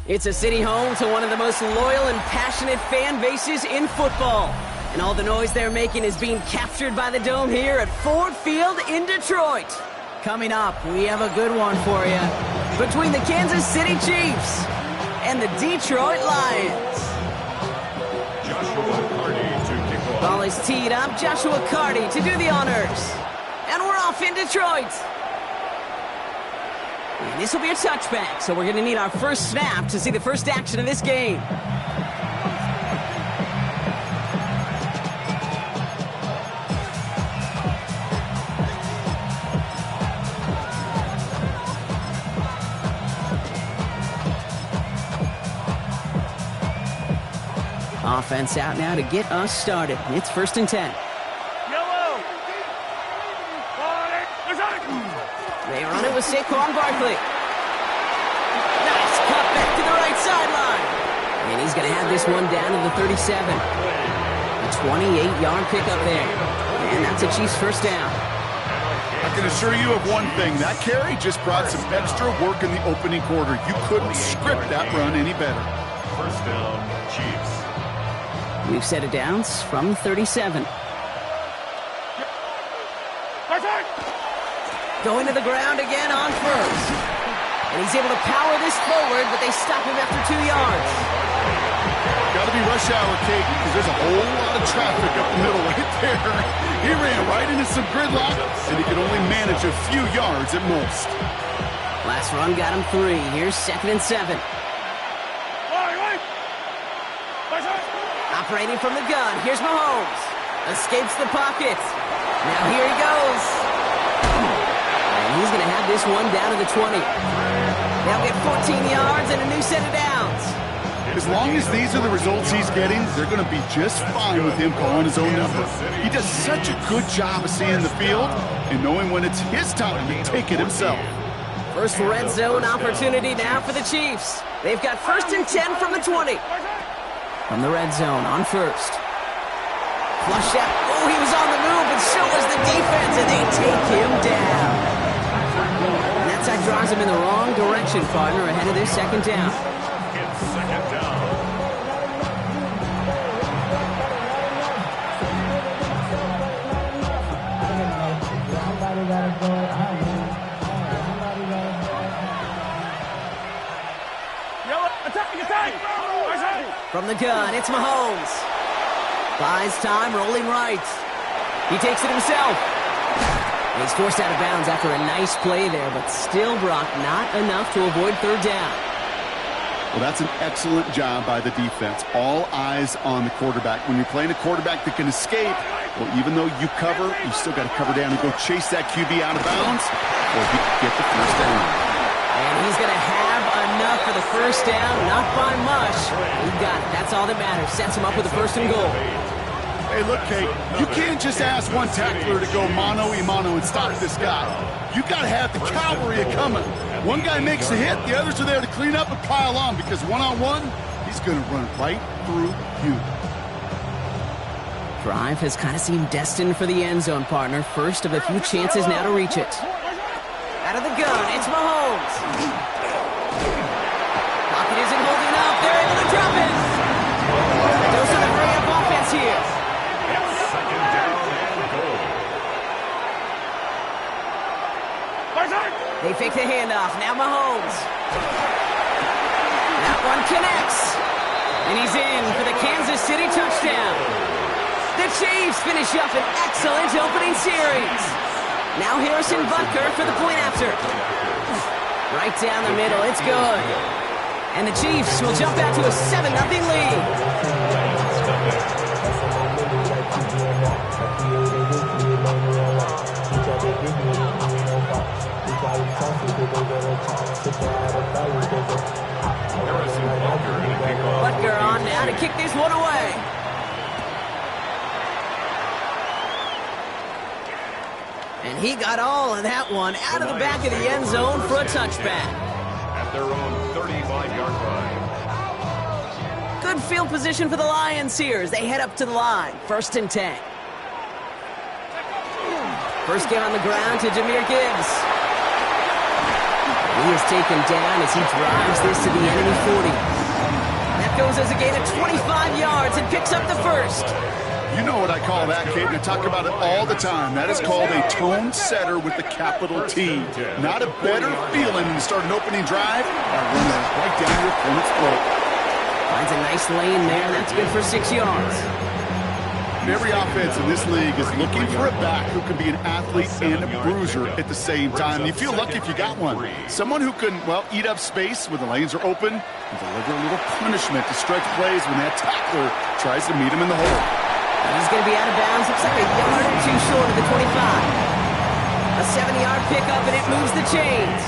It's a city home to one of the most loyal and passionate fan bases in football. And all the noise they're making is being captured by the Dome here at Ford Field in Detroit. Coming up, we have a good one for you. Between the Kansas City Chiefs and the Detroit Lions. Joshua Carty to kick off. Ball is teed up. Joshua Carty to do the honors. And we're off in Detroit. And this will be a touchback, so we're going to need our first snap to see the first action of this game. Offense out now to get us started. It's 1st and 10. They run it with Saquon Barkley. Nice cut back to the right sideline. And he's going to have this one down to the 37. A 28-yard pickup there. And that's a Chiefs first down. I can assure you of one thing. That carry just brought some extra work in the opening quarter. You couldn't script that run any better. First down, Chiefs. We've set it downs from 37. Going to the ground again on first. And he's able to power this forward, but they stop him after 2 yards. Got to be rush hour, Kate, because there's a whole lot of traffic up the middle right there. He ran right into some gridlock, and he could only manage a few yards at most. Last run got him 3. Here's 2nd and 7. Operating from the gun. Here's Mahomes. Escapes the pocket. Now here he goes. He's going to have this one down to the 20. They'll get 14 yards and a new set of downs. As long as these are the results he's getting, they're going to be just fine with him calling his own number. He does such a good job of seeing the field and knowing when it's his time to take it himself. First red zone opportunity now for the Chiefs. They've got 1st and 10 from the 20. From the red zone on first. Flush out. Oh, he was on the move, and so was the defense, and they take him down. And that side draws him in the wrong direction, partner, ahead of their 2nd down. It's 2nd down. From the gun, it's Mahomes. Buys time, rolling right. He takes it himself. And he's forced out of bounds after a nice play there, but still, Brock, not enough to avoid 3rd down. Well, that's an excellent job by the defense. All eyes on the quarterback. When you're playing a quarterback that can escape, well, even though you cover, you still got to cover down and go chase that QB out of bounds, or he can get the first down. And he's going to have enough for the first down, not by much. He got it. That's all that matters. Sets him up with a 1st and goal. Hey, look, Kate, you can't just ask one tackler to go mano-a-mano and stop this guy. You got to have the cavalry coming. One guy makes a hit, the others are there to clean up and pile on, because one-on-one, he's going to run right through you. Drive has kind of seemed destined for the end zone, partner. First of a few chances now to reach it. Out of the gun, it's Mahomes. Pocket isn't holding up. They're able to drop it. Those are the hurry up offense here. It's 2nd down and goal. They fake the handoff. Now Mahomes. That one connects. And he's in for the Kansas City touchdown. The Chiefs finish up an excellent opening series. Now Harrison Butker for the point after. Right down the middle. It's good. And the Chiefs will jump out to a 7-0 lead. Butker on now to kick this one away. And he got all of that one out of the back of the end zone for a touchback. At their own 35-yard line. Good field position for the Lions here as they head up to the line. 1st and 10. First down on the ground to Jahmyr Gibbs. He is taken down as he drives this to the enemy 40. That goes as a gain of 25 yards and picks up the first. You know what I call that, Kate, and I talk about it all the time. That is called a tone setter with a capital T. Not a better feeling than to start an opening drive by running it right down your opponent's throat. Finds a nice lane there. That's good for 6 yards. Every offense in this league is looking for a back who can be an athlete and a bruiser at the same time. You feel lucky if you got one. Someone who can, well, eat up space when the lanes are open and deliver a little punishment to stretch plays when that tackler tries to meet him in the hole. He's going to be out of bounds. Looks like a yard or two short of the 25. A 7-yard pickup, and it moves the chains.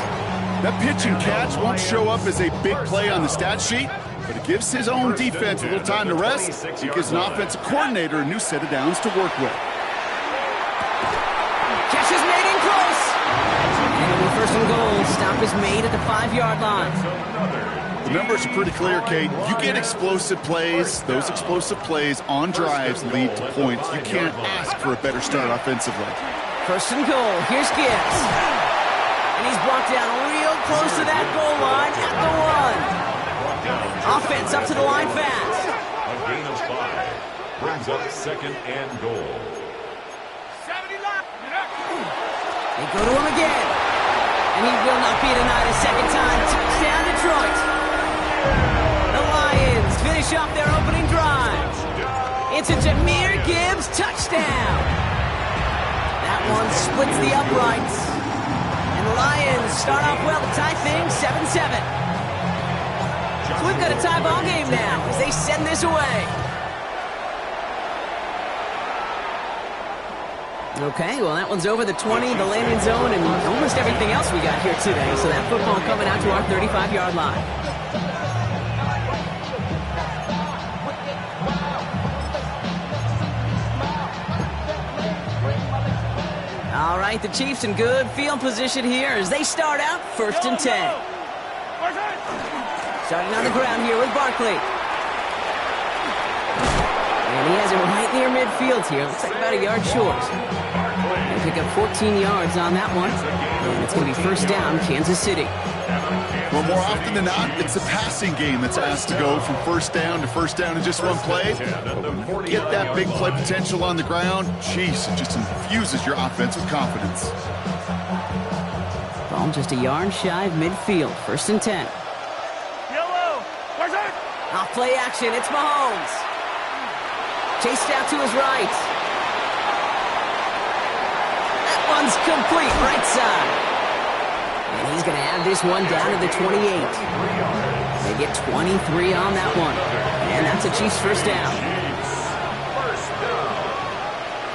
That pitch and catch won't show up as a big play on the stat sheet, but it gives his own defense a little time to rest. It gives an offensive coordinator a new set of downs to work with. Catch is made in close. And it'll be 1st and goal. Stop is made at the 5-yard line. The numbers are pretty clear, Kate. You get explosive plays. Those explosive plays on drives lead to points. You can't ask for a better start offensively. 1st and goal. Here's Gibbs. And he's brought down real close to that goal line at the 1. Offense up to the line fast. A gain of 5. Brings up 2nd and goal. They go to him again. And he will not be denied a second time. Touchdown, Detroit. The Lions finish off their opening drive. It's a Jahmyr Gibbs touchdown. That one splits the uprights. And the Lions start off well to tie things 7-7. So we've got a tie ball game now as they send this away. Okay, well, that one's over the 20, the landing zone, and almost everything else we got here today. So that football coming out to our 35-yard line. All right, the Chiefs in good field position here as they start out 1st and 10. Starting on the ground here with Barkley. And he has it right near midfield here. Looks like about a yard short. They pick up 14 yards on that one. And it's going to be 1st down, Kansas City. Well, more often than not, it's the passing game that's asked to go from 1st down to 1st down in just one play. But when you get that big play potential on the ground, geez, it just infuses your offense with confidence. Ball just a yard shy of midfield. 1st and 10. Off play action, it's Mahomes. Chased out to his right. That one's complete, right side. And he's going to add this one down to the 28. They get 23 on that one. And that's a Chiefs 1st down.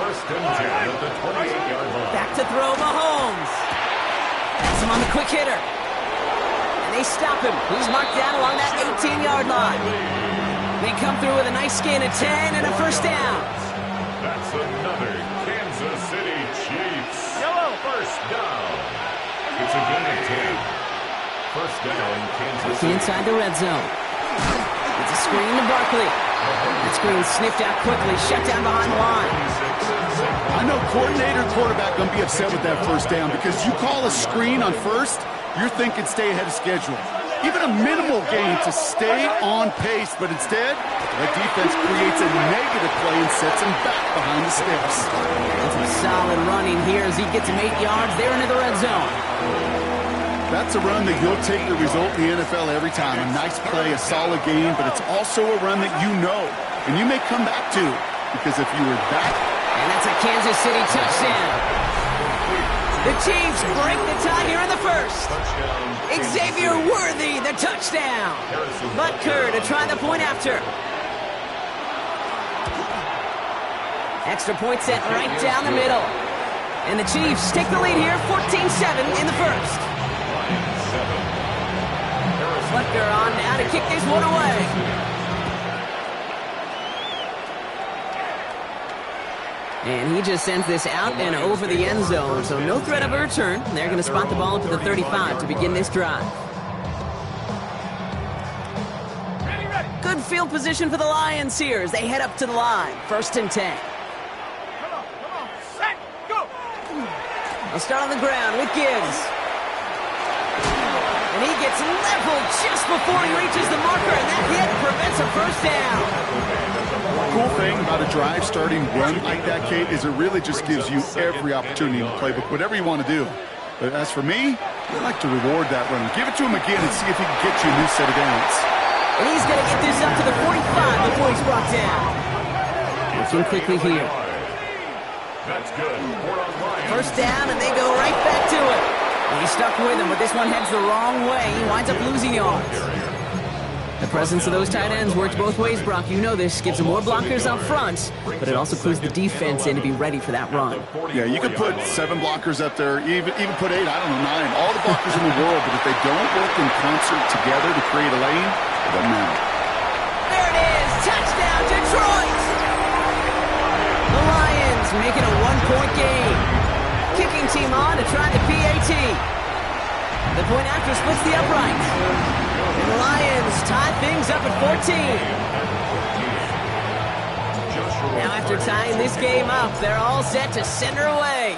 1st and 10 at the 28-yard line. Back to throw, Mahomes. That's him on the quick hitter. And they stop him. He's marked down along that 18-yard line. They come through with a nice gain of 10 and a 1st down. That's another Kansas City Chiefs. 1st down. It's a gain of 10. 1st down, Kansas City. Inside the red zone. It's a screen to Barkley. That screen sniffed out quickly, shut down behind the line. I know coordinator and quarterback going to be upset with that 1st down because you call a screen on 1st, you're thinking stay ahead of schedule. Even a minimal gain to stay on pace, but instead, that defense creates a negative play and sets him back behind the sticks. It's a solid running here as he gets him 8 yards there into the red zone. That's a run that you'll take the result in the NFL every time. A nice play, a solid gain, but it's also a run that you know, and you may come back to, because if you were back... And that's a Kansas City touchdown. The Chiefs break the tie here in the 1st. Xavier Worthy, the touchdown. Butker to try the point after. Extra point set right down the middle. And the Chiefs take the lead here, 14-7 in the 1st. Butker on now to kick this one away. And he just sends this out and over the end zone, so no threat of a return. They're going to spot the ball up at the 35 to begin this drive. Good field position for the Lions here as they head up to the line. 1st and 10. They'll start on the ground with Gibbs. And he gets leveled just before he reaches the marker, and that hit prevents a first down. Cool thing about a drive starting run like that, Kate, is it really just gives you every opportunity in the playbook, whatever you want to do. But as for me, I like to reward that run. Give it to him again and see if he can get you a new set of downs. And he's going to get this up to the 45 before he's brought down. Looking quickly here. That's good. 1st down, and they go right back to it. He's stuck with him, but this one heads the wrong way. He winds up losing yards. The presence of those tight ends works both ways, Brock. You know this. Gives them more blockers up front, but it also puts the defense in to be ready for that run. Yeah, you could put 7 blockers up there, even put 8, I don't know, 9. All the blockers in the world, but if they don't work in concert together to create a lane, it doesn't matter. There it is. Touchdown, Detroit! The Lions making a 1-point game. Kicking team on to try the PAT. The point after splits the uprights. And the Lions tie things up at 14. Now after tying this game up, they're all set to send her away.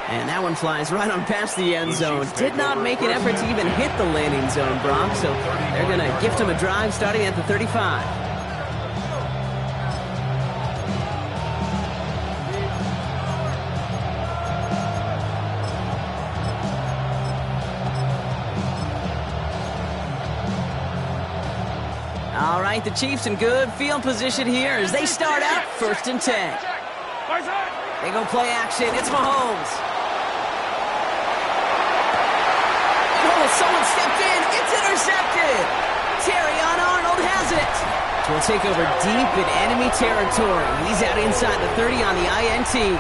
And that one flies right on past the end zone. Did not make an effort to even hit the landing zone, Brock, so they're going to gift him a drive starting at the 35. All right, the Chiefs in good field position here as they start out 1st and 10. They go play action. It's Mahomes. Oh, someone stepped in. It's intercepted. Terrion Arnold has it. So we'll take over deep in enemy territory. He's out inside the 30 on the INT.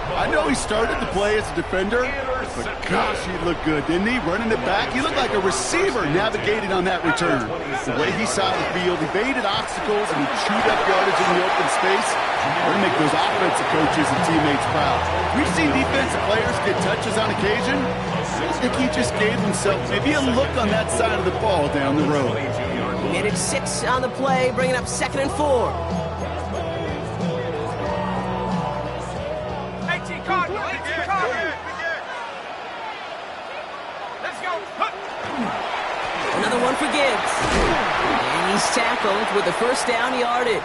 I know he started the play as a defender, but gosh, he looked good, didn't he? Running it back, he looked like a receiver navigating on that return. The way he saw the field, he evaded obstacles, and he chewed up yardage in the open space. We're going to make those offensive coaches and teammates proud. We've seen defensive players get touches on occasion. I think he just gave himself maybe a look on that side of the ball down the road. He made it 6 on the play, bringing up 2nd and 4. Another one for Gibbs. And he's tackled with the 1st down yardage.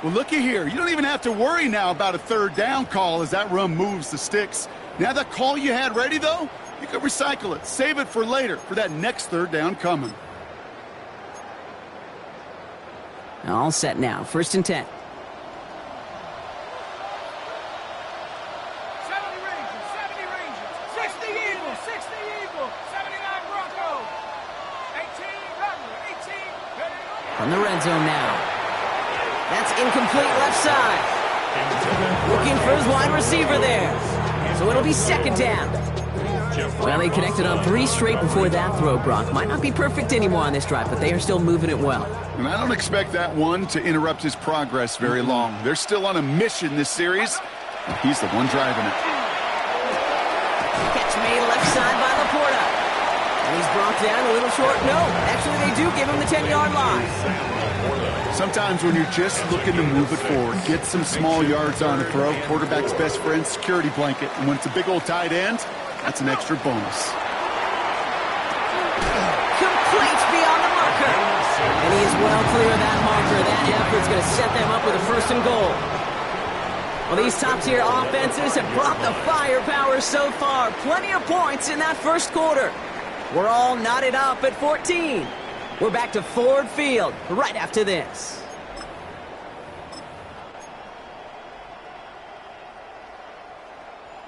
Well, looky here. You don't even have to worry now about a 3rd down call as that run moves the sticks. Now that call you had ready, though, you can recycle it. Save it for later, for that next 3rd down coming. All set now. 1st and 10. From the red zone now. That's incomplete left side. Looking for his wide receiver there. So it'll be 2nd down. Well, they connected on 3 straight before that throw, Brock. Might not be perfect anymore on this drive, but they are still moving it well. And I don't expect that one to interrupt his progress very long. They're still on a mission this series, and he's the one driving it. Catch made left side by Laporta. And he's brought down a little short. No, actually they do give him the 10-yard line. Sometimes when you're just looking to move it forward, get some small yards on a throw, quarterback's best friend, security blanket. And when it's a big old tight end, that's an extra bonus. Complete beyond the marker. And he is well clear of that marker. That effort's going to set them up with a 1st and goal. Well, these top-tier offenses have brought the firepower so far. Plenty of points in that 1st quarter. We're all knotted up at 14. We're back to Ford Field right after this.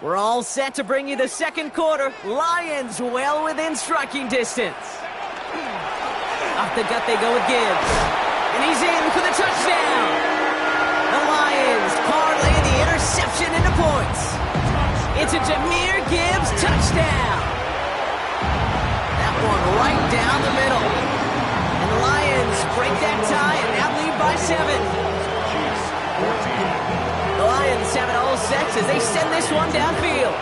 We're all set to bring you the 2nd quarter. Lions well within striking distance. Off the gut they go with Gibbs. And he's in for the touchdown. The Lions parlay the interception into points. It's a Jahmyr Gibbs touchdown. That one right down the middle. And the Lions break that tie and now lead by 7. Chiefs 14. The Lions have it all set as they send this one downfield.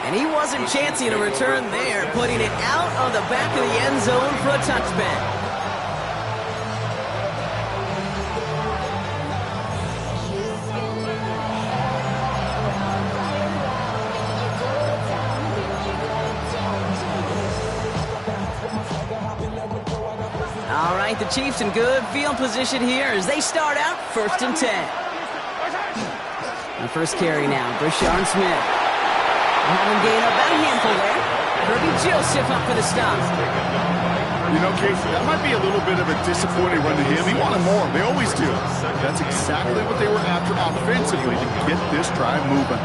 And he wasn't chancing a return there, putting it out of the back of the end zone for a touchback. All right, the Chiefs in good field position here as they start out 1st and 10. The first carry now, Brashard Smith. Having gained about a handful there. Herbie Joseph up for the stop. You know, Casey, that might be a little bit of a disappointing run to him. He wanted more. They always do. That's exactly what they were after offensively to get this drive moving.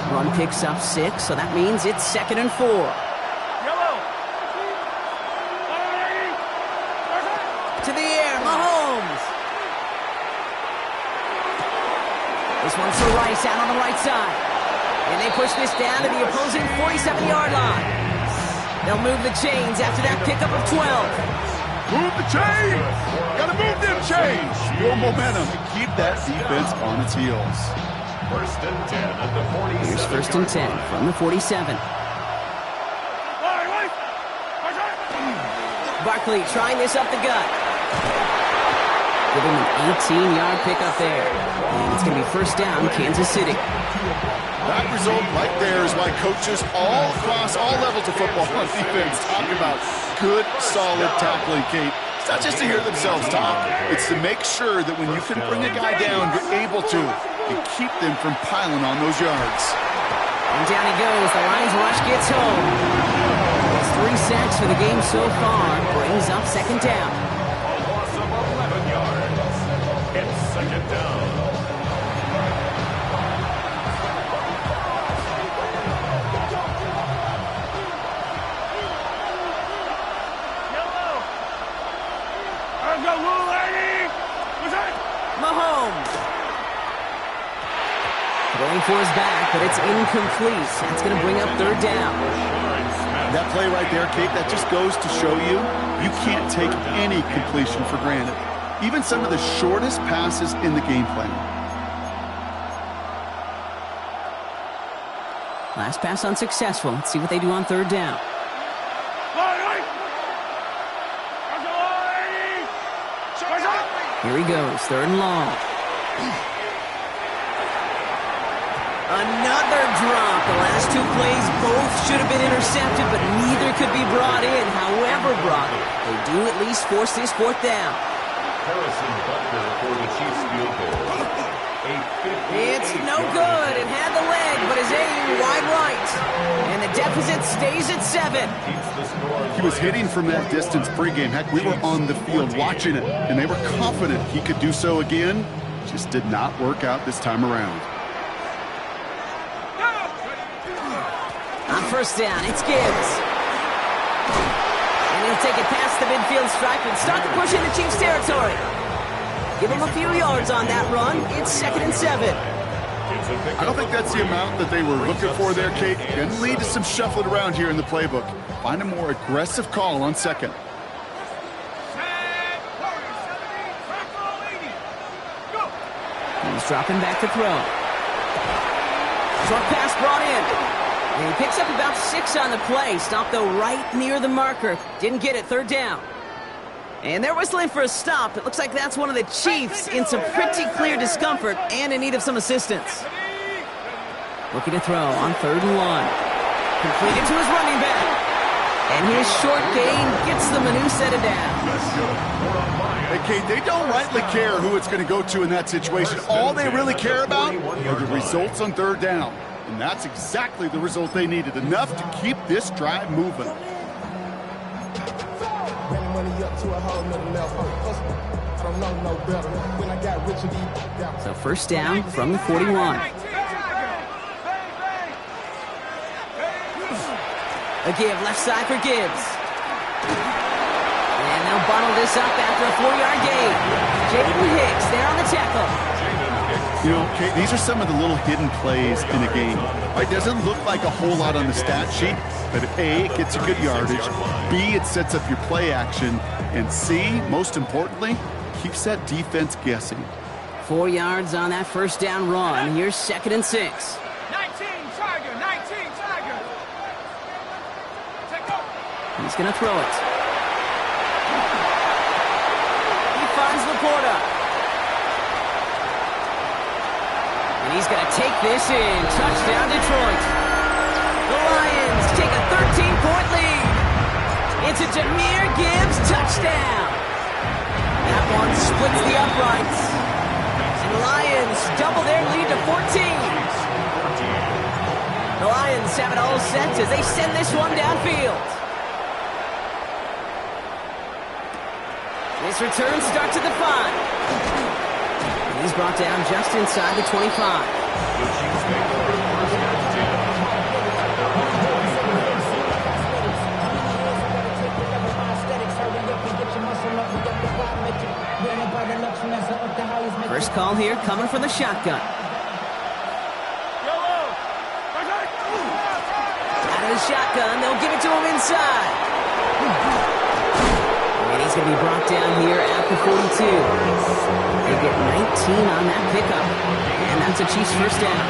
Run picks up 6, so that means it's 2nd and 4. To the air, Mahomes. This one's for Rice out on the right side. And they push this down to the opposing 47-yard line. They'll move the chains after that pickup of 12. Move the chains! Gotta move them chains! More momentum to keep that defense on its heels. 1st and 10 at the 47. Here's 1st and 10 from the 47. Barkley trying this up the gut. Give him an 18-yard pickup there. And it's going to be 1st down, Kansas City. That result right there is why coaches all across all levels of football on defense talk about good, solid tackling, Kate. It's not just to hear themselves talk. It's to make sure that when you can bring a guy down, you're able to, and keep them from piling on those yards. And down he goes. The Lions rush gets home. It's 3 sacks for the game so far. Brings up 2nd down. A loss of 11 yards. It's 2nd down. Mahomes. Going for his back, but it's incomplete. That's going to bring up 3rd down. That play right there, Kate, that just goes to show you, you can't take any completion for granted. Even some of the shortest passes in the game plan. Last pass unsuccessful. Let's see what they do on 3rd down. Here he goes, 3rd and long. Another drop. The last 2 plays both should have been intercepted, but neither could be brought in. However brought in, they do at least force this 4th down. Harrison Butker for the Chiefs field goal. It's no good. It had the leg, but is aiming wide right. And the deficit stays at 7. He was hitting from that distance pregame. Heck, we were on the field watching it, and they were confident he could do so again. Just did not work out this time around. On 1st down, it's Gibbs. And he'll take it past the midfield stripe and start to push into Chiefs territory. Give him a few yards on that run. It's 2nd and 7. I don't think that's the amount that they were looking for there, Kate. Going to lead to some shuffling around here in the playbook. Find a more aggressive call on 2nd. He's dropping back to throw. Short pass brought in. And he picks up about 6 on the play. Stopped, though, right near the marker. Didn't get it. 3rd down. And they're whistling for a stop. It looks like that's one of the Chiefs in some pretty clear discomfort and in need of some assistance. Looking to throw on 3rd and 1. Completed to his running back. And his short gain gets them a new set of downs. Hey, Kate, they don't rightly care who it's going to go to in that situation. All they really care about are the results on 3rd down. And that's exactly the result they needed. Enough to keep this drive moving. So 1st down from the 41. A give left side for Gibbs. And they'll bottle this up after a 4-yard gain. Jaden Hicks there on the tackle. You know, okay, these are some of the little hidden plays in a game. It doesn't look like a whole lot on the stat sheet, but A, it gets you good yardage, B, it sets up your play action, and C, most importantly, keeps that defense guessing. 4 yards on that first down run. Here's 2nd and 6. 19 Tiger, 19 Tiger. Take over. He's going to throw it. He finds Laporta. And he's going to take this in. Touchdown, Detroit. The Lions take a 13-point lead. It's a Jahmyr Gibbs touchdown. That one splits the uprights. And the Lions double their lead to 14. The Lions have it all set as they send this one downfield. This return starts at the 5. He's brought down just inside the 25. First call here coming from the shotgun. Out of the shotgun, they'll give it to him inside. And he's going to be brought down here at the 42. They get 19 on that pickup. And that's a Chiefs first down.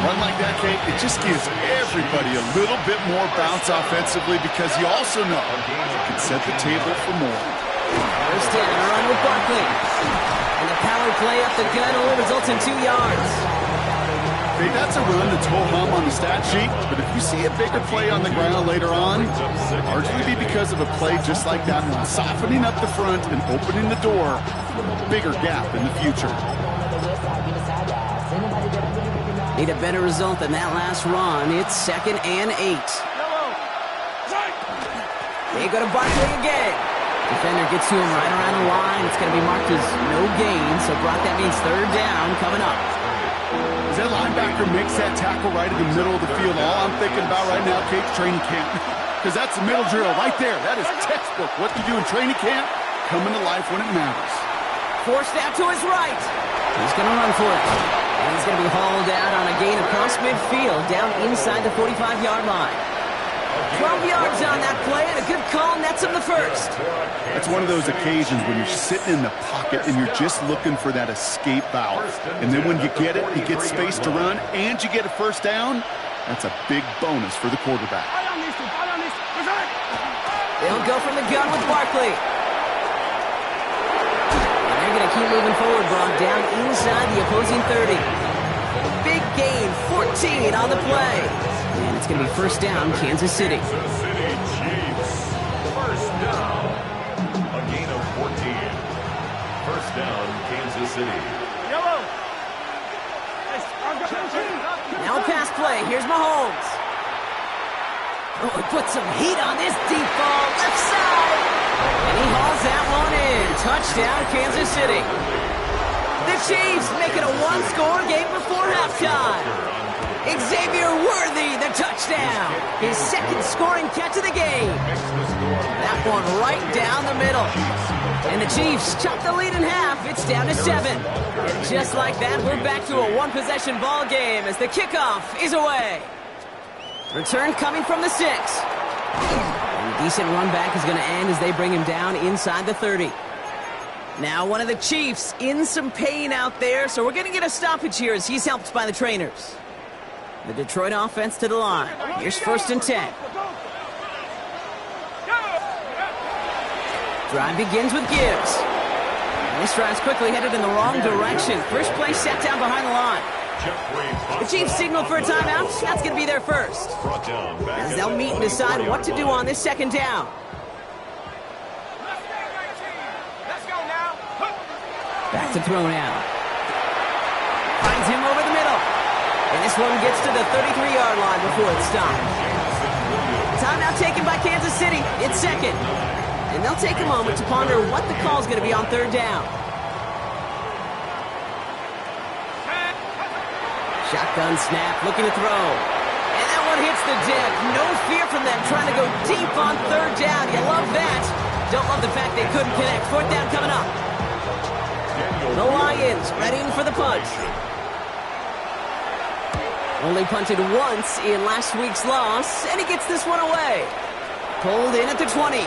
Run like that, Kate, it just gives everybody a little bit more bounce offensively because you also know you can set the table for more. First down, a run with Barkley. And the power play up the gut only results in 2 yards. Hey, that's a run that's ho-hum on the stat sheet, but if you see a bigger play on the ground later on, it'll largely be because of a play just like that one, softening up the front and opening the door for a bigger gap in the future. Need a better result than that last run. It's 2nd and 8. They go to Barkley again. Defender gets to him right around the line. It's going to be marked as no gain, so Brock, that means 3rd down coming up. As that linebacker makes that tackle right in the middle of the field, all I'm thinking about right now, Kate's training camp. Because that's the middle drill right there. That is textbook. What you do in training camp, coming to life when it matters. Forced out to his right. He's going to run for it. And he's going to be hauled out on a gain across midfield, down inside the 45-yard line. 12 yards on that play, and a good call nets him the first. That's one of those occasions when you're sitting in the pocket and you're just looking for that escape valve. And then when you get it, you get space to run, and you get a first down. That's a big bonus for the quarterback. They'll go from the gun with Barkley. And they're going to keep moving forward, Brock, down inside the opposing 30. Big gain, 14 on the play. And it's going to be first down, Kansas City. Kansas City Chiefs. First down. A gain of 14. First down, Kansas City. Now a pass play. Here's Mahomes. Oh, he put some heat on this deep ball. Left side. And he hauls that one in. Touchdown, Kansas City. The Chiefs make it a one-score game before halftime. Xavier Worthy, the touchdown. His 2nd scoring catch of the game. That one right down the middle. And the Chiefs chop the lead in half. It's down to 7. And just like that, we're back to a one-possession ball game as the kickoff is away. Return coming from the 6. And a decent run back is going to end as they bring him down inside the 30. Now one of the Chiefs in some pain out there, so we're going to get a stoppage here as he's helped by the trainers. The Detroit offense to the line. Here's 1st and 10. Drive begins with Gibbs. And this drive's quickly headed in the wrong direction. First play set down behind the line. The Chiefs signal for a timeout. That's going to be their first. As they'll meet and decide what to do on this 2nd down. Back to throw now. Finds him over the middle. And this one gets to the 33-yard line before it's stopped. Timeout taken by Kansas City. It's 2nd. And they'll take a moment to ponder what the call's going to be on 3rd down. Shotgun snap, looking to throw. And that one hits the deck. No fear from them trying to go deep on 3rd down. You love that. Don't love the fact they couldn't connect. 4th down coming up. The Lions He's ready for the punt. Only punted once in last week's loss, and he gets this one away. Pulled in at the 20. And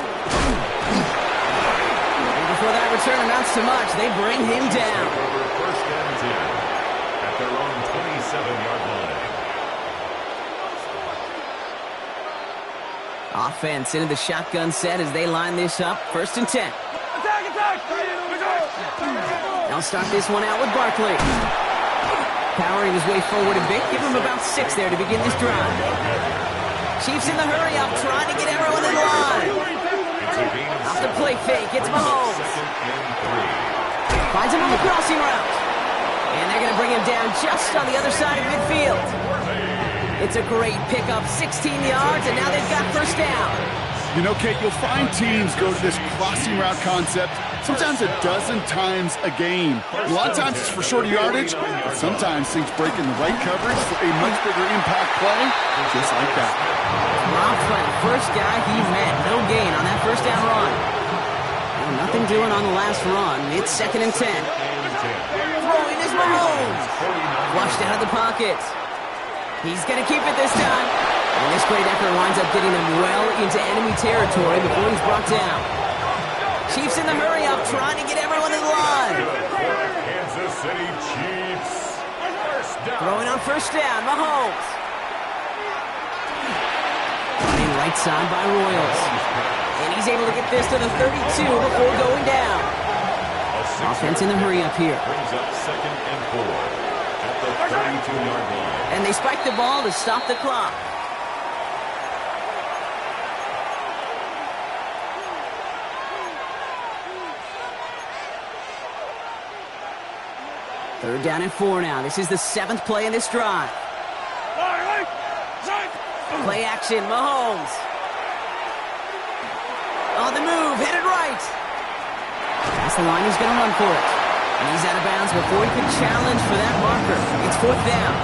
before that return amounts to much, they bring him down. First and 10 at their own 27-yard line. Offense into the shotgun set as they line this up. First and 10. They'll start this one out with Barkley. Powering his way forward a bit. Give him about 6 there to begin this drive. Chiefs in the hurry up, trying to get everyone in line. Off the play fake, it's Mahomes. Finds him on the crossing route. And they're going to bring him down just on the other side of midfield. It's a great pickup, 16 yards, and now they've got first down. You know, Kate, you'll find teams go to this crossing route concept sometimes a dozen times a game. A lot of times it's for shorter yardage, but sometimes things break in the right coverage for a much bigger impact play, just like that. Rob Flynn, first guy he met, no gain on that first down run. Well, nothing doing on the last run. It's second and 10. Throwing is Mahomes. Flushed out of the pocket. He's going to keep it this time. And this great effort winds up getting him well into enemy territory before he's brought down. Chiefs in the hurry up, trying to get everyone in line. Kansas City Chiefs. First down. Throwing on first down, Mahomes. Running right side by Royals. And he's able to get this to the 32 before going down. Offense in the hurry up here. Brings up second and 4 at the 32-yard line. And they spike the ball to stop the clock. Third down and 4 now. This is the 7th play in this drive. Play action, Mahomes. On the move, headed right. That's the line, he's going to run for it. And he's out of bounds before he can challenge for that marker. It's 4th down.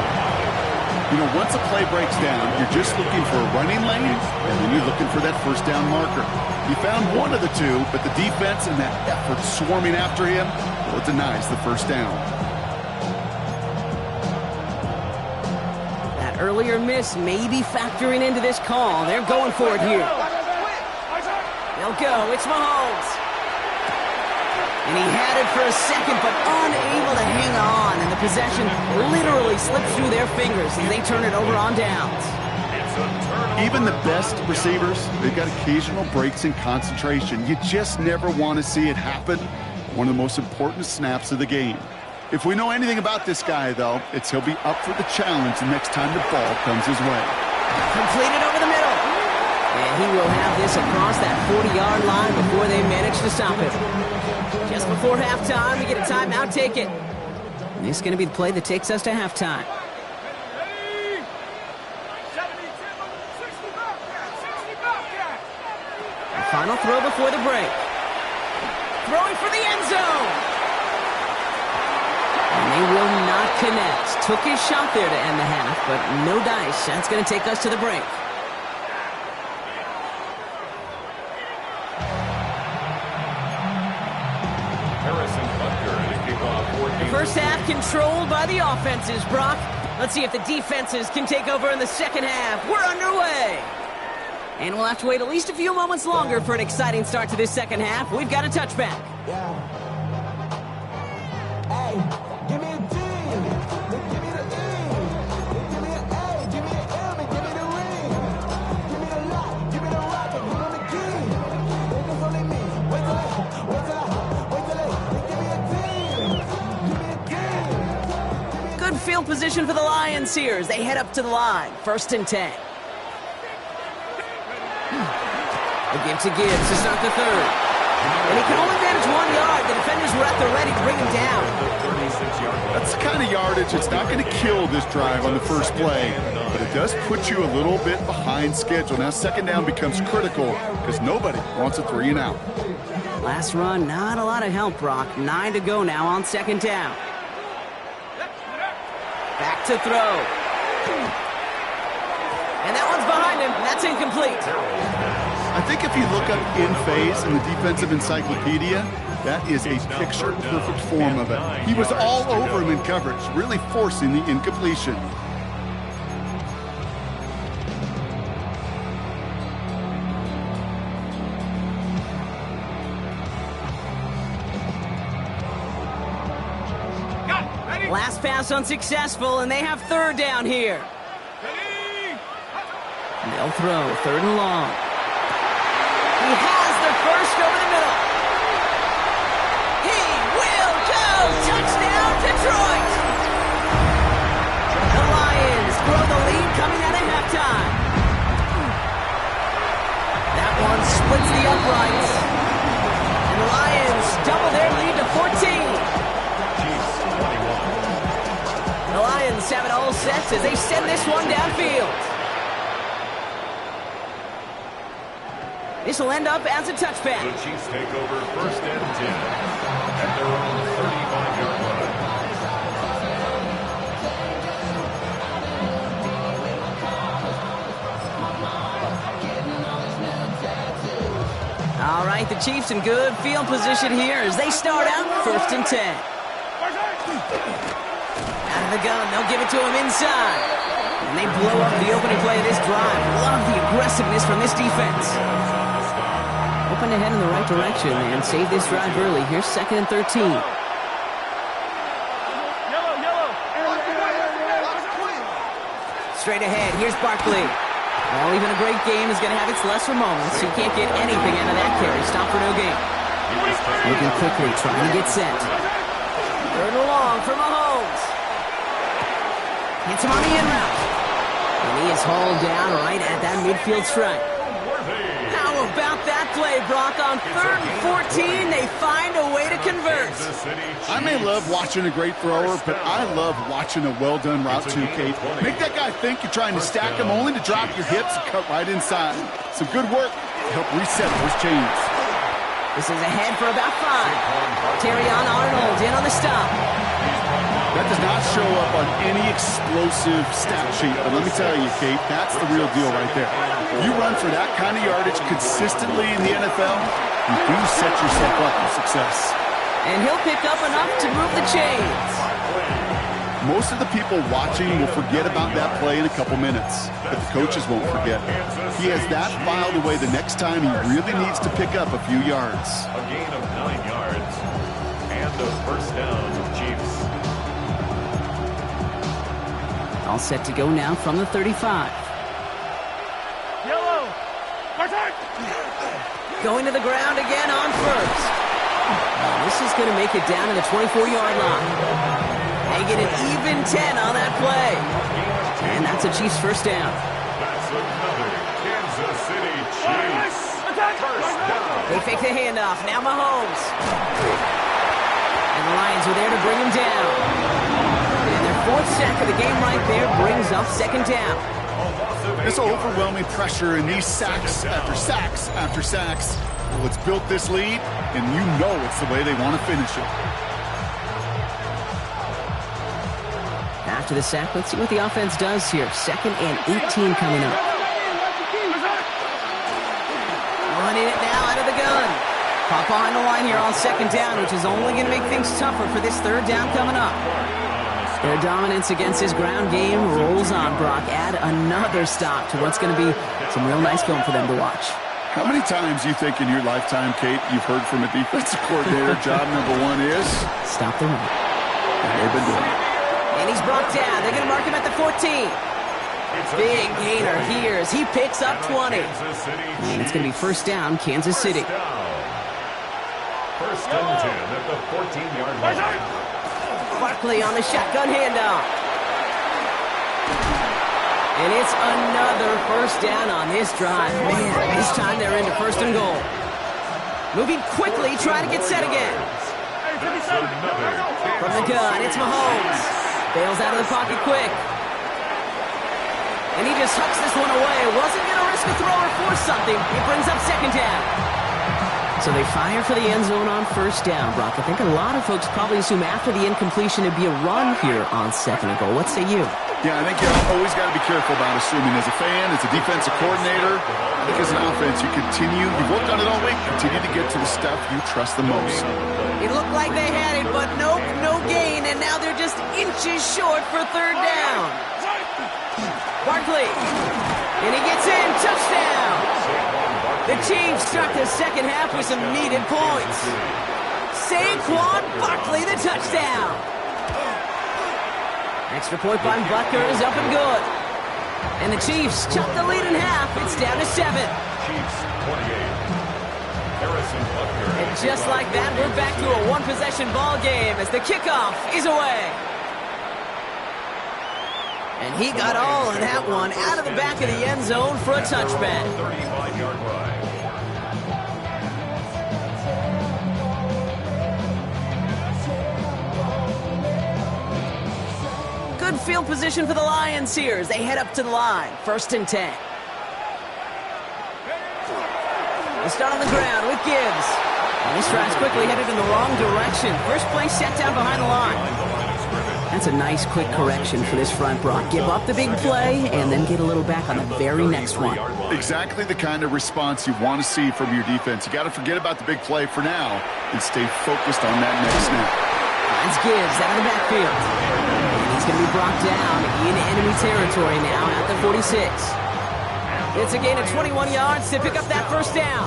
You know, once a play breaks down, you're just looking for a running lane, and then you're looking for that first down marker. He found one of the two, but the defense and that effort swarming after him, well, it denies the first down. Earlier miss may be factoring into this call. They're going for it here. They'll go. It's Mahomes. And he had it for a second, but unable to hang on. And the possession literally slips through their fingers as they turn it over on downs. Even the best receivers, they've got occasional breaks in concentration. You just never want to see it happen. One of the most important snaps of the game. If we know anything about this guy, though, it's he'll be up for the challenge the next time the ball comes his way. Completed over the middle. And he will have this across that 40-yard line before they manage to stop it. Just before halftime, we get a timeout, take it. And this is going to be the play that takes us to halftime. The final throw before the break. Throwing for the end zone. And they will not connect. Took his shot there to end the half, but no dice. That's going to take us to the break. The first half controlled by the offenses, Brock. Let's see if the defenses can take over in the second half. We're underway. And we'll have to wait at least a few moments longer for an exciting start to this second half. We've got a touchback. Give me a G. Give me the E. Give me an A. Give me an M. And give me the ring. Give me the lock. Give me the rock. And give me the key. It's only me. Wait till give me a team. Good field position for the Lions here as they head up to the line. First and 10. A give to Gibbs to start the third. And he can only manage 1 yard. The defenders were at the ready to bring him down. That's the kind of yardage. It's not going to kill this drive on the first play, but it does put you a little bit behind schedule. Now second down becomes critical because nobody wants a 3 and out. Last run, not a lot of help, Brock. 9 to go now on second down. Back to throw. And that one's behind him. That's incomplete. I think if you look up in phase in the defensive encyclopedia, That is a picture-perfect form of it. He was all over him in coverage, really forcing the incompletion. Last pass unsuccessful, and they have third down here. They'll throw, third and long. He has the first over the middle. He will go! Touchdown, Detroit! The Lions grow the lead coming out of halftime. That one splits the uprights. And the Lions double their lead to 14. The Lions have it all set as they send this one downfield. This will end up as a touchback. The Chiefs take over first and 10 at their own 35-yard line. All right, the Chiefs in good field position here as they start out first and 10. Out of the gun, they'll give it to him inside. And they blow up the opening play of this drive. Love the aggressiveness from this defense. Open ahead in the right direction and save this drive early. Here's second and 13. Straight ahead, here's Barkley. Well, even a great game is going to have its lesser moments. You can't get anything out of that carry. Stop for no gain. Looking quickly, trying to get set. Third and long for Mahomes. Hits him on the in route. And he is hauled down right at that midfield stripe. How about that play, Brock? On third and 14, they find a way to convert. I may love watching a great thrower, but I love watching a well-done route too, Kate. Make that guy think you're trying to stack him only to drop your hips and cut right inside. Some good work to help reset those chains. This is ahead for about 5. Terrion Arnold in on the stop. That does not show up on any explosive stat sheet, but let me tell you, Kate, that's the real deal right there. You run for that kind of yardage consistently in the NFL, you do set yourself up for success. And he'll pick up enough to move the chains. Most of the people watching will forget about that play in a couple minutes, but the coaches won't forget. He has that filed away the next time he really needs to pick up a few yards. A gain of 9 yards and the first down, Chiefs. All set to go now from the 35. Yellow. Going to the ground again on first. This is going to make it down to the 24-yard line. They get an even 10 on that play. And that's a Chiefs first down. That's another Kansas City Chiefs first down. They fake the handoff. Now Mahomes. And the Lions are there to bring him down. And their fourth sack of the game right there brings up second down. This overwhelming pressure and these sacks after sacks after sacks. Well, it's built this lead, and you know it's the way they want to finish it. After the sack, let's see what the offense does here. Second and 18 coming up. Running it now out of the gun. Pop behind the line here on second down, which is only going to make things tougher for this third down coming up. Their dominance against his ground game rolls on, Brock. Add another stop to what's going to be some real nice film for them to watch. How many times do you think in your lifetime, Kate, you've heard from a defensive coordinator, job number one is? Stop the run. And they've been doing it. And he's brought down. They're going to mark him at the 14. Big gainer here as he picks up 20. And it's going to be first down, Kansas City. First and 10 at the 14-yard line. Barkley on the shotgun handoff. And it's another first down on this drive. Man, this time they're into first and goal. Moving quickly, trying to get set again. From the gun, it's Mahomes. Bails out of the pocket quick. And he just hucks this one away. Wasn't going to risk a throw or force something. It brings up second down. So they fire for the end zone on first down, Brock. I think a lot of folks probably assume after the incompletion it'd be a run here on second and goal. What say you? Yeah, I think you always got to be careful about assuming. As a fan, as a defensive coordinator, I think as an offense, you've worked on it all week, continue to get to the stuff you trust the most. It looked like they had it, but nope, no gain, and now they're just inches short for third down. Barkley, and he gets in, touchdown. The Chiefs start the second half with some needed points. Saquon Barkley, the touchdown. Extra point by Butker is up and good. And the Chiefs chop the lead in half. It's down to 7. Chiefs 28. Harrison Butker. And just like that, we're back to a one-possession ball game as the kickoff is away. And he got all of that one out of the back of the end zone for a touchback. 35-yard line. Good field position for the Lions here as they head up to the line. 1st and 10. They start on the ground with Gibbs. And this drive's quickly headed in the wrong direction. First play set down behind the line. That's a nice quick correction for this front, Brock. Give up the big play and then get a little back on the very next one. Exactly the kind of response you want to see from your defense. You got to forget about the big play for now and stay focused on that next snap. Finds Gibbs out of the backfield. And he's going to be brought down in enemy territory now at the 46. It's a gain of 21 yards to pick up that first down.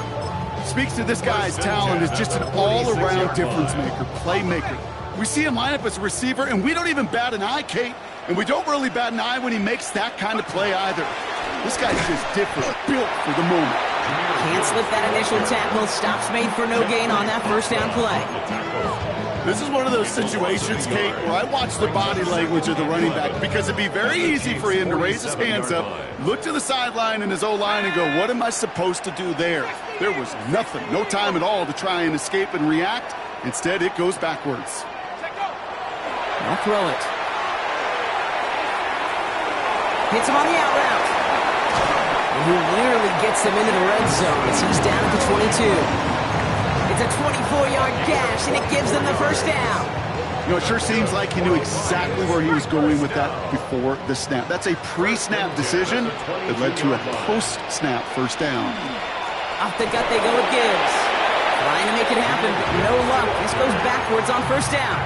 Speaks to this guy's talent as just an all-around difference maker, playmaker. We see him line up as a receiver, and we don't even bat an eye, Kate. And we don't really bat an eye when he makes that kind of play either. This guy's just different, built for the moment. Can't slip that initial tackle. Stops made for no gain on that first down play. This is one of those situations, Kate, where I watch the body language of the running back because it'd be very easy for him to raise his hands up, look to the sideline in his O-line and go, what am I supposed to do there? There was nothing, no time at all to try and escape and react. Instead, it goes backwards. I'll throw it. Hits him on the out route. And he literally gets them into the red zone as he's down at the 22. It's a 24-yard gash, and it gives them the first down. You know, it sure seems like he knew exactly where he was going with that before the snap. That's a pre-snap decision that led to a post-snap first down. Off the gut they go with Gibbs. Trying to make it happen, but no luck. This goes backwards on first down.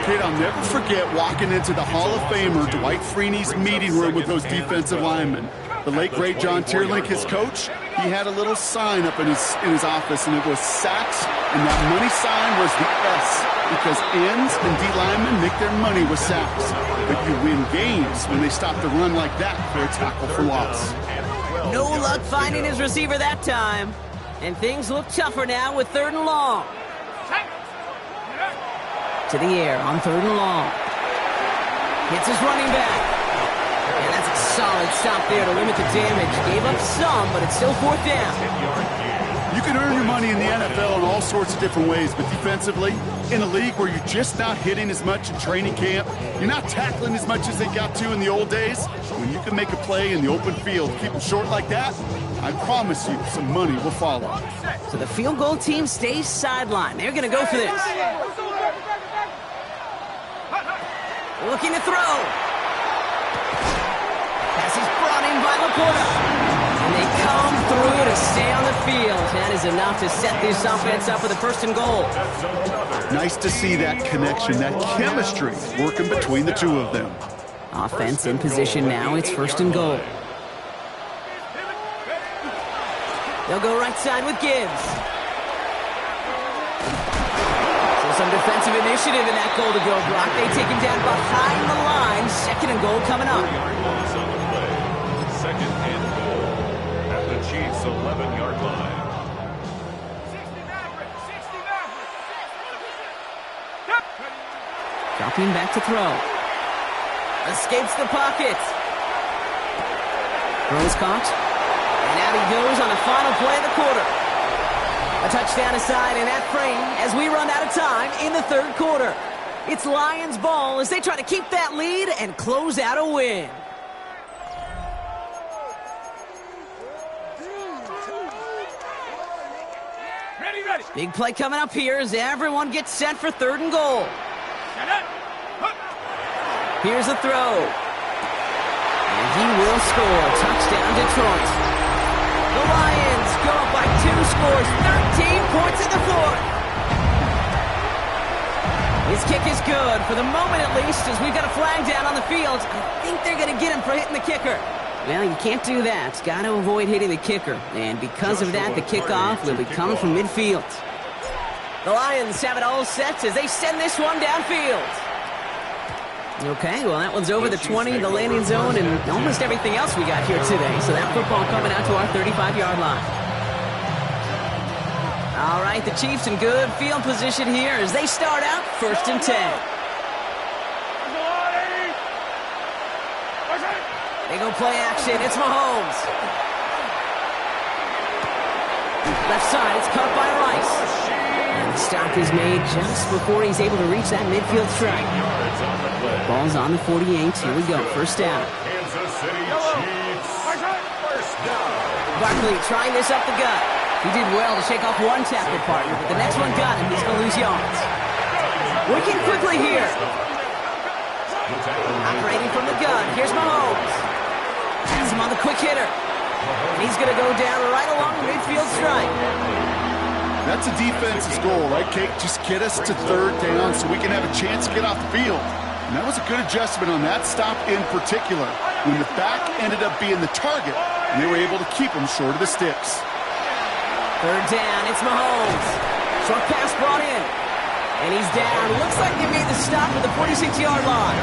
Kid, I'll never forget walking into the Hall of Famer Dwight Freeney's meeting room with those defensive linemen. The late, great John Tierlink, his coach, he had a little sign up in his office, and it was sacks, and that money sign was the S, because ends and D linemen make their money with sacks. But you win games when they stop the run like that for a tackle for loss. No luck finding his receiver that time. And things look tougher now with 3rd and long. To the air on 3rd and long. Hits his running back. And that's a solid stop there to limit the damage. Gave up some, but it's still 4th down. You can earn your money in the NFL in all sorts of different ways, but defensively, in a league where you're just not hitting as much in training camp, you're not tackling as much as they got to in the old days, when you can make a play in the open field, keep it short like that, I promise you some money will follow. So the field goal team stays sidelined. They're going to go for this. Looking to throw. Pass is brought in by Laporta. And they come through to stay on the field. That is enough to set this offense up with a 1st and goal. Nice to see that connection, that chemistry working between the two of them. Offense in position now. It's 1st and goal. They'll go right side with Gibbs. So some defensive initiative in that goal to go, Brock. They take him down behind the line. 2nd and goal coming up. 2nd and goal at the Chiefs' 11-yard line. Dropping back to throw. Escapes the pocket. Throws caught. And out he goes on the final play of the quarter. A touchdown aside in that frame as we run out of time in the 3rd quarter. It's Lions ball as they try to keep that lead and close out a win. Big play coming up here as everyone gets set for 3rd and goal. Here's a throw. And he will score. Touchdown, Detroit. The Lions go up by 2 scores, 13 points in the 4th. His kick is good, for the moment at least, as we've got a flag down on the field. I think they're going to get him for hitting the kicker. Well, you can't do that. Got to avoid hitting the kicker. And because of that, the kickoff will be coming from midfield. The Lions have it all set as they send this one downfield. Okay, well, that one's over the 20, the landing zone, and almost everything else we got here today. So that football coming out to our 35-yard line. All right, the Chiefs in good field position here as they start out 1st and 10. They go play action. It's Mahomes. Left side, it's caught by Rice. And the stop is made just before he's able to reach that midfield strike. Ball's on the 48. Here we go. 1st down. Kansas City Chiefs. 1st down. Barkley trying this up the gut. He did well to shake off one tackle partner, but the next one got him. He's going to lose yards. Working quickly here. Operating from the gun. Here's Mahomes. Has him on the quick hitter. He's going to go down right along the midfield strike. That's a defense's goal, right, Kate? Just get us to 3rd down so we can have a chance to get off the field. And that was a good adjustment on that stop in particular, when the back ended up being the target, and they were able to keep him short of the sticks. 3rd down, it's Mahomes. Short pass brought in. And he's down. Looks like they made the stop at the 46-yard line.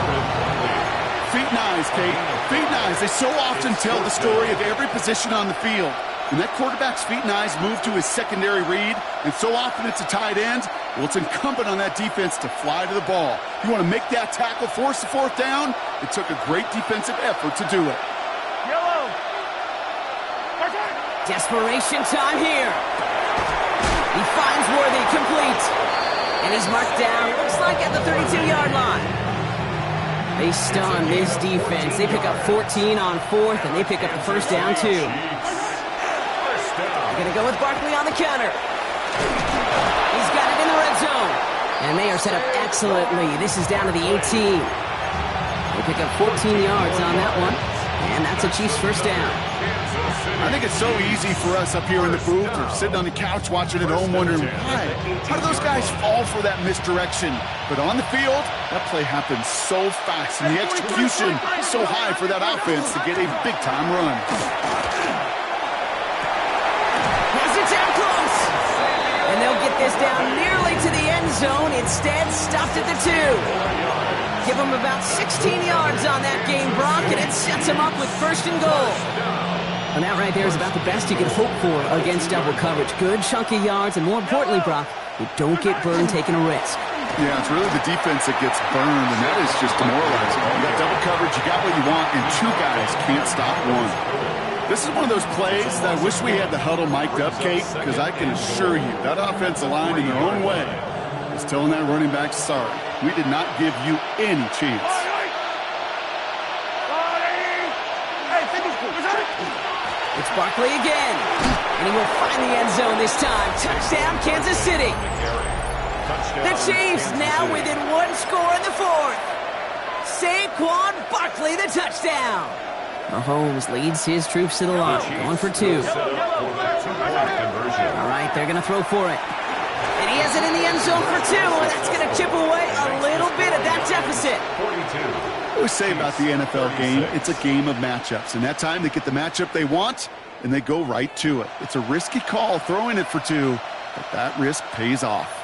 Feet and eyes, Kate. Feet and eyes. They so often tell the story of every position on the field. When that quarterback's feet and eyes move to his secondary read, and so often it's a tight end, well, it's incumbent on that defense to fly to the ball. You want to make that tackle, force the 4th down? It took a great defensive effort to do it. Desperation time here. He finds Worthy, complete. And he's marked down, looks like at the 32-yard line. They stun this defense. They pick up 14 on 4th, and they pick up the 1st down, too. They're going to go with Barkley on the counter. He's got it in the red zone. And they are set up excellently. This is down to the 18. They pick up 14 yards on that one. And that's a Chiefs 1st down. I think it's so easy for us up here in the booth or sitting on the couch watching at home wondering why. How do those guys fall for that misdirection? But on the field, that play happens so fast, and the execution so high for that offense to get a big-time run. Has it down close. And they'll get this down nearly to the end zone. Instead, stopped at the 2. Give them about 16 yards on that game, Brock, and it sets them up with 1st and goal. And that right there is about the best you can hope for against double coverage. Good chunky yards, and more importantly, Brock, you don't get burned taking a risk. Yeah, it's really the defense that gets burned, and that is just demoralizing. You got double coverage, you got what you want, and 2 guys can't stop one. This is one of those plays that I wish we had the huddle mic'd up, Kate, because I can assure you that offensive line in their own way is telling that running back, sorry, we did not give you any chance. It's Barkley again, and he will find the end zone this time. Touchdown, Kansas City. The Chiefs now within 1 score in the 4th. Saquon Barkley, the touchdown. Mahomes leads his troops to the line, going for 2. All right, they're going to throw for it. And he has it in the end zone for 2, and that's going to chip away a little bit of that deficit. I always say about the NFL game, it's a game of matchups. And that time they get the matchup they want, and they go right to it. It's a risky call throwing it for 2, but that risk pays off.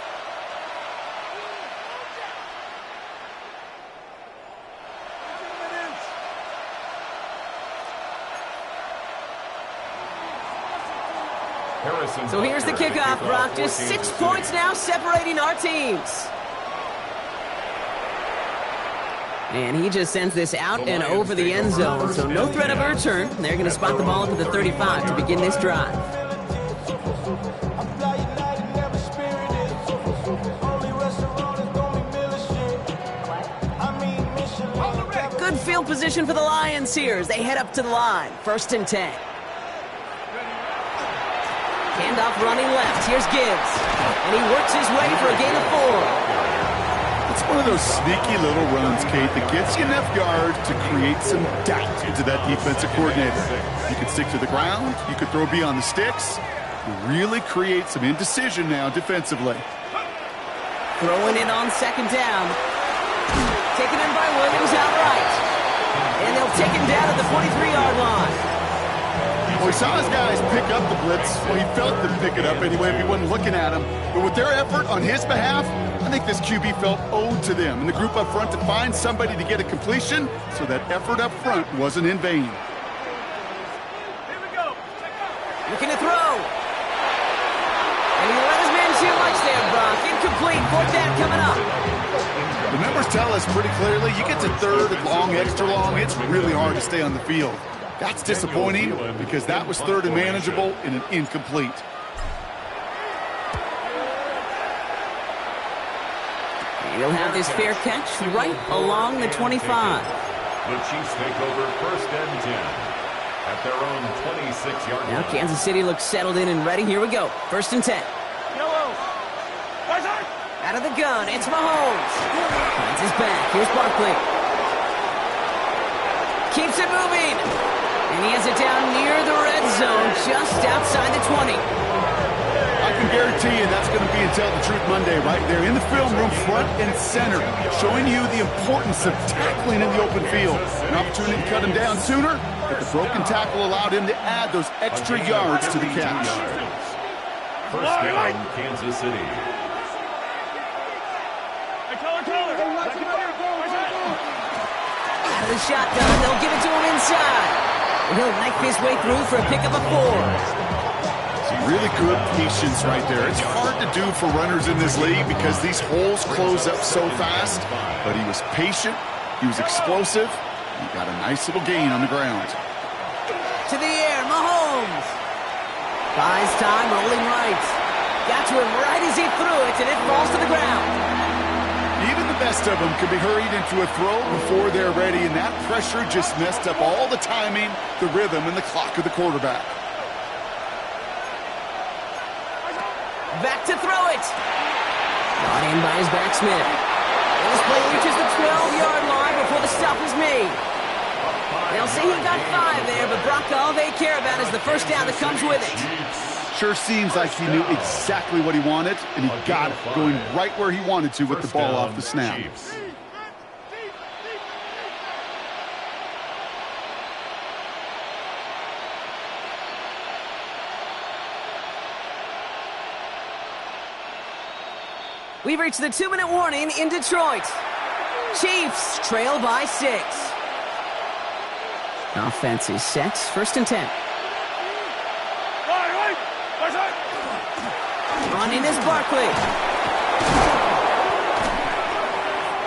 So here's the kickoff, Brock. Just 6 points now separating our teams. And he just sends this out and over the end zone, so no threat of a return. They're going to spot the ball at the 35 to begin this drive. Good field position for the Lions here as they head up to the line. 1st and 10. Handoff running left. Here's Gibbs. And he works his way for a gain of 4. It's one of those sneaky little runs, Kate, that gets you enough yards to create some doubt into that defensive coordinator. You can stick to the ground. You could throw beyond the sticks. You really create some indecision now defensively. Throwing it on second down. Taken in by Williams outright. And they'll take him down at the 43-yard line. Well, he saw his guys pick up the blitz. Well, he felt them pick it up anyway if he wasn't looking at him. But with their effort on his behalf, I think this QB felt owed to them and the group up front to find somebody to get a completion, so that effort up front wasn't in vain. Here we go. Looking to throw. And he let his man too much there, Brock. Incomplete. Fourth down coming up. The numbers tell us pretty clearly, you get to third and long, extra long, it's really hard to stay on the field. That's disappointing because that was third and manageable in an incomplete. He'll have his fair catch right along the 25. The Chiefs take over first and 10 at their own 26-yard line. Now Kansas City looks settled in and ready. Here we go. First and 10. Yellow. Right side. Out of the gun, it's Mahomes. Finds his back. Here's Barkley. Keeps it moving. And he has it down near the red zone, just outside the 20. I can guarantee you that's going to be in Tell the Truth Monday right there in the film room, front and center, showing you the importance of tackling in the open field. An opportunity to cut him down sooner, but the broken tackle allowed him to add those extra yards to the catch. First down, Kansas City. Out of the shotgun, they'll give it to him inside. And he'll knife his way through for a pick of a 4. Really good patience right there. It's hard to do for runners in this league because these holes close up so fast. But he was patient. He was explosive. He got a nice little gain on the ground. To the air, Mahomes. Buys time, rolling right. Got to him right as he threw it, and it falls to the ground. Even the best of them can be hurried into a throw before they're ready, and that pressure just messed up all the timing, the rhythm, and the clock of the quarterback. Back to throw it. Brought in by his back Smith. And this play reaches the 12-yard line before the stop is made. They'll say he got 5 there, but Brock, all they care about is the first down that comes with it. Sure seems like he knew exactly what he wanted, and he got it, going right where he wanted to with the ball off the snap. We've reached the 2-minute warning in Detroit. Chiefs trail by 6. Offense is set. First and 10. Running is Barkley.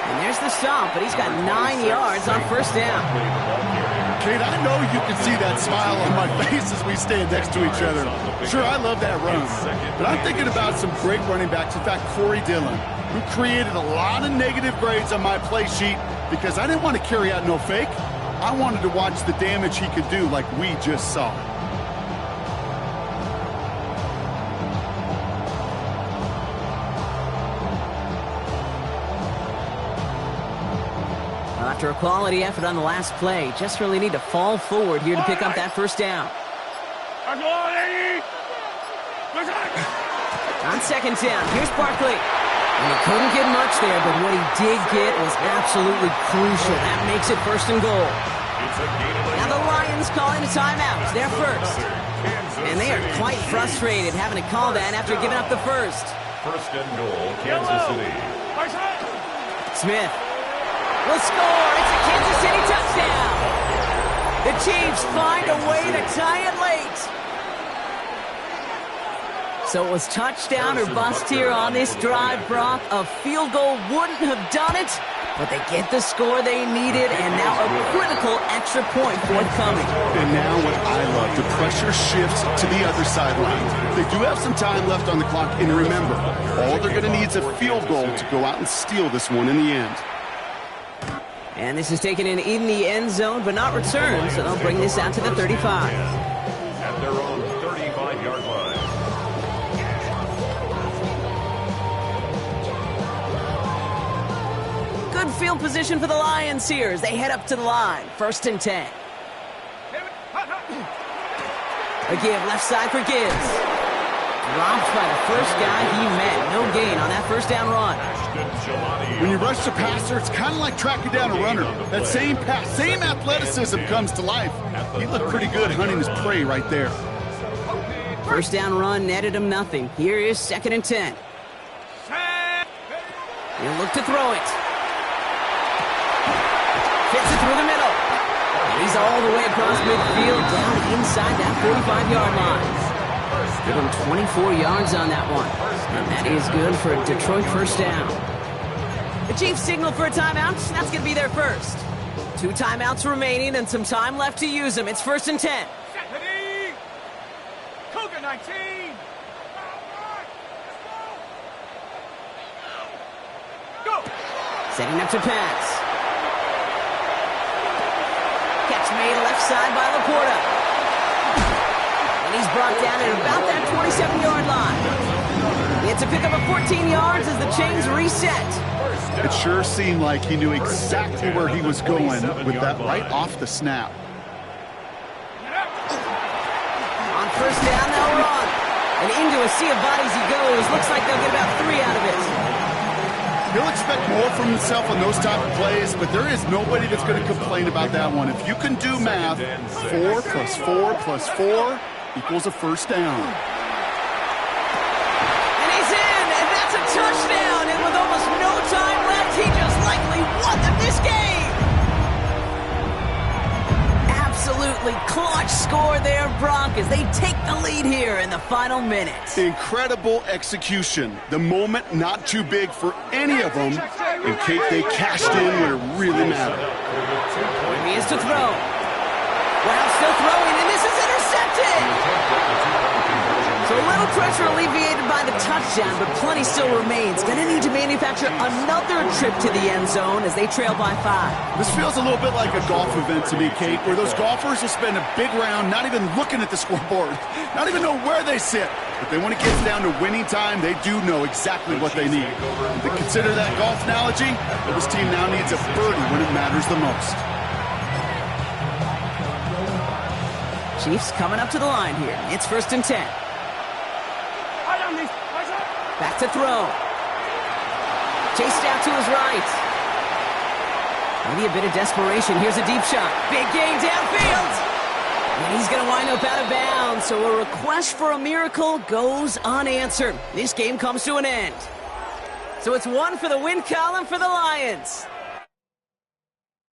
And there's the stop, but he's got 9 yards on first down. Kate, I know you can see that smile on my face as we stand next to each other. Sure, I love that run. But I'm thinking about some great running backs. In fact, Corey Dillon, who created a lot of negative grades on my play sheet because I didn't want to carry out no fake. I wanted to watch the damage he could do like we just saw. After a quality effort on the last play, just really need to fall forward here to pick up that first down. On second down, here's Barkley. And he couldn't get much there, but what he did get was absolutely crucial. That makes it first and goal. Now the Lions calling a timeout. They're first. And they are quite frustrated having to call that after giving up the first. First and goal, Kansas City. Smith will score. It's a Kansas City touchdown. The Chiefs find a way to tie it late. So it was touchdown or bust here on this drive, Brock. A field goal wouldn't have done it, but they get the score they needed, and now a critical extra point forthcoming. And now what I love, the pressure shifts to the other sideline. They do have some time left on the clock, and remember, all they're going to need is a field goal to go out and steal this one in the end. And this is taken in the end zone, but not returned, so they'll bring this out to the 35. At their own 35-yard line. field position for the Lions here as they head up to the line. 1st and 10. A give left side for Gibbs. Dropped by the first guy he met. No gain on that first down run. When you rush the passer, it's kind of like tracking down a runner. That same pass, same athleticism comes to life. He looked pretty good hunting his prey right there. First down run netted him nothing. Here is 2nd and 10. He'll look to throw it. Fits it through the middle. And he's all the way across midfield, down inside that 45-yard line. Give him 24 yards on that one. And that is good for a Detroit first down. The Chiefs signal for a timeout. That's going to be their first. 2 timeouts remaining and some time left to use them. It's 1st and 10. Cougar 19. Go. Setting up to pass. Catch made left side by Laporta. And he's brought down at about that 27-yard line. It's a pickup of 14 yards as the chains reset. It sure seemed like he knew exactly where he was going with that right off the snap. On first down, they'll run. And into a sea of bodies he goes. Looks like they'll get about 3 out of it. He'll expect more from himself on those type of plays, but there is nobody that's going to complain about that one. If you can do math, 4 plus 4 plus 4 equals a first down. And he's in, and that's a touchdown. And with almost no time left, he just likely won them this game. Absolutely clutch score there, Brock, as they take the lead here in the final minute. Incredible execution. The moment not too big for any of them. And Kate, they cashed in where it really mattered. Here he is to throw. Wow, still throwing, and this is intercepted. So a little pressure alleviated by the touchdown, but plenty still remains. Going to need to manufacture another trip to the end zone as they trail by 5. This feels a little bit like a golf event to me, Kate, where those golfers will spend a big round not even looking at the scoreboard, not even know where they sit. But then when it gets down to winning time, they do know exactly what they need. And to consider that golf analogy, this team now needs a birdie when it matters the most. Chiefs coming up to the line here. It's 1st and 10. Back to throw. Chased out to his right. Maybe a bit of desperation. Here's a deep shot. Big gain downfield. And he's going to wind up out of bounds. So a request for a miracle goes unanswered. This game comes to an end. So it's 1 for the win column for the Lions.